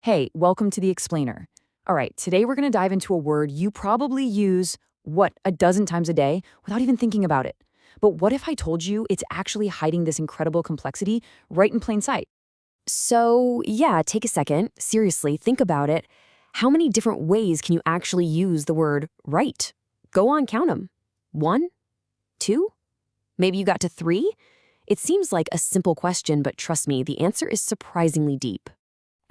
Hey, welcome to the Explainer. All right, today we're going to dive into a word you probably use, a dozen times a day without even thinking about it. But what if I told you it's actually hiding this incredible complexity right in plain sight? So, yeah, take a second. Seriously, think about it. How many different ways can you actually use the word right? Go on, count them. One, two, maybe you got to three? It seems like a simple question, but trust me, the answer is surprisingly deep.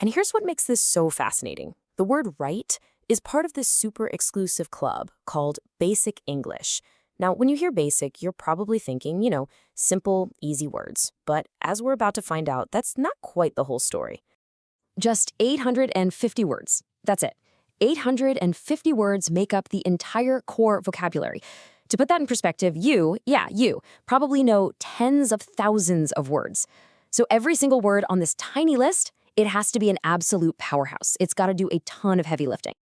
And here's what makes this so fascinating. The word right is part of this super exclusive club called Basic English. Now, when you hear basic, you're probably thinking, simple, easy words. But as we're about to find out, that's not quite the whole story. Just 850 words. That's it. 850 words make up the entire core vocabulary. To put that in perspective, you probably know tens of thousands of words. So every single word on this tiny list, it has to be an absolute powerhouse. It's got to do a ton of heavy lifting.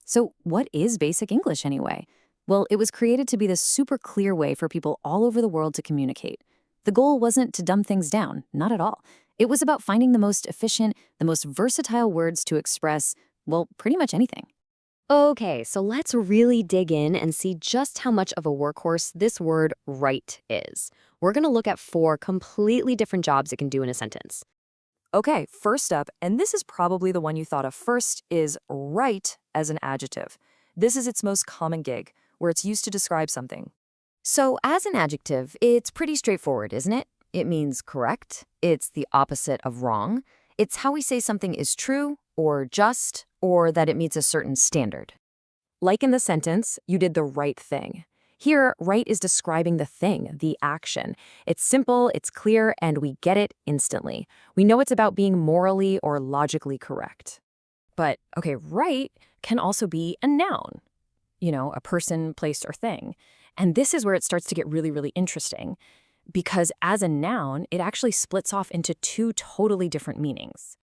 So, what is basic English anyway? Well, it was created to be this super clear way for people all over the world to communicate. The goal wasn't to dumb things down, not at all. It was about finding the most efficient, the most versatile words to express, pretty much anything. Okay, so let's really dig in and see just how much of a workhorse this word right is. We're going to look at 4 completely different jobs it can do in a sentence. Okay, first up, and this is probably the one you thought of first, is right as an adjective. This is its most common gig, where it's used to describe something. So as an adjective, it's pretty straightforward, isn't it? It means correct. It's the opposite of wrong. It's how we say something is true or just or that it meets a certain standard. Like in the sentence, you did the right thing. Here, right is describing the thing, the action. It's simple, it's clear, and we get it instantly. We know it's about being morally or logically correct. But, okay, right can also be a noun. A person, place, or thing. And this is where it starts to get really, really interesting. Because as a noun, it actually splits off into 2 totally different meanings.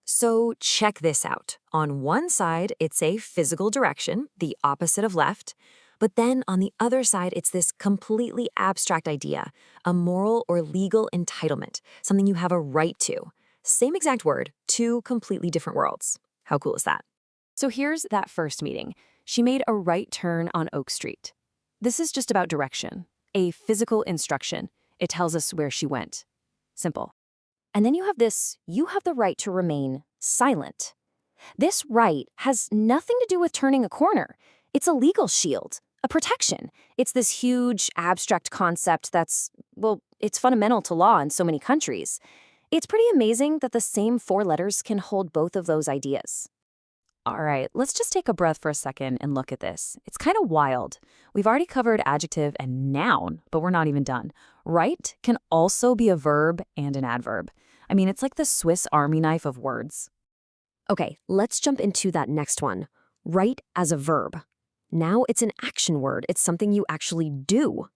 So check this out. On one side, it's a physical direction, the opposite of left. But then on the other side, it's this completely abstract idea, a moral or legal entitlement, something you have a right to. Same exact word, 2 completely different worlds. How cool is that? So here's that first meeting. She made a right turn on Oak Street. This is just about direction, a physical instruction. It tells us where she went. Simple. And then you have the right to remain silent. This right has nothing to do with turning a corner. It's a legal shield, a protection. It's this huge, abstract concept it's fundamental to law in so many countries. It's pretty amazing that the same 4 letters can hold both of those ideas. All right, let's just take a breath for a second and look at this. It's kind of wild. We've already covered adjective and noun, but we're not even done. Right can also be a verb and an adverb. I mean, it's like the Swiss Army knife of words. Okay, let's jump into that next one. Right as a verb. Now it's an action word. It's something you actually do.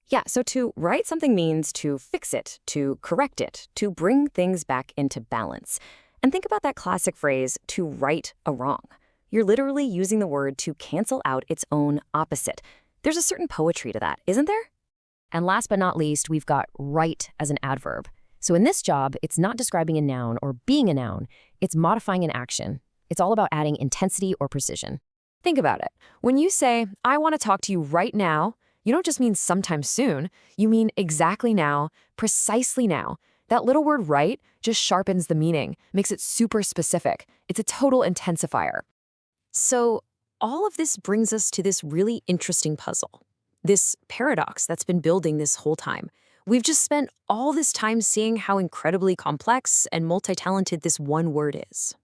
Yeah, so to right something means to fix it, to correct it, to bring things back into balance. And think about that classic phrase, to right a wrong. You're literally using the word to cancel out its own opposite. There's a certain poetry to that, isn't there? And last but not least, we've got right as an adverb. So in this job, it's not describing a noun or being a noun. It's modifying an action. It's all about adding intensity or precision. Think about it. When you say, I want to talk to you right now, you don't just mean sometime soon. You mean exactly now, precisely now. That little word right just sharpens the meaning, makes it super specific. It's a total intensifier. So all of this brings us to this really interesting puzzle, this paradox that's been building this whole time. We've just spent all this time seeing how incredibly complex and multi-talented this one word is.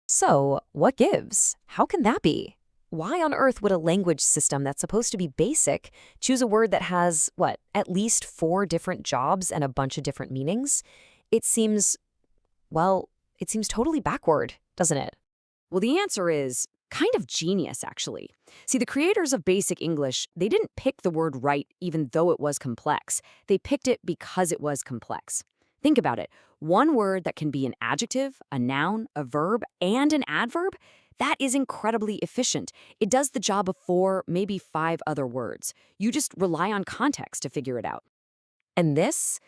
So what gives? How can that be? Why on earth would a language system that's supposed to be basic choose a word that has, at least 4 different jobs and a bunch of different meanings? It seems totally backward, doesn't it? Well, the answer is kind of genius, actually. See, the creators of Basic English, they didn't pick the word right even though it was complex. They picked it because it was complex. Think about it. One word that can be an adjective, a noun, a verb, and an adverb, that is incredibly efficient. It does the job of 4, maybe 5 other words. You just rely on context to figure it out. And this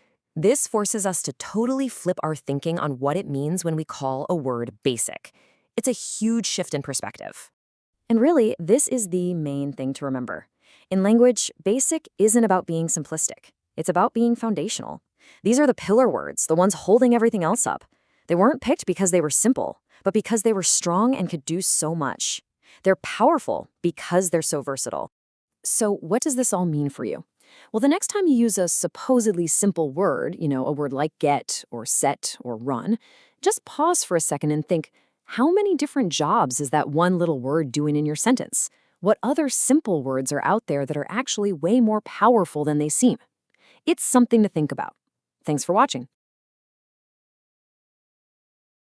forces us to totally flip our thinking on what it means when we call a word basic. It's a huge shift in perspective. And really, this is the main thing to remember. In language, basic isn't about being simplistic. It's about being foundational. These are the pillar words, the ones holding everything else up. They weren't picked because they were simple, but because they were strong and could do so much. They're powerful because they're so versatile. So what does this all mean for you? Well, the next time you use a supposedly simple word, a word like get or set or run, just pause for a second and think, how many different jobs is that one little word doing in your sentence? What other simple words are out there that are actually way more powerful than they seem? It's something to think about. Thanks for watching.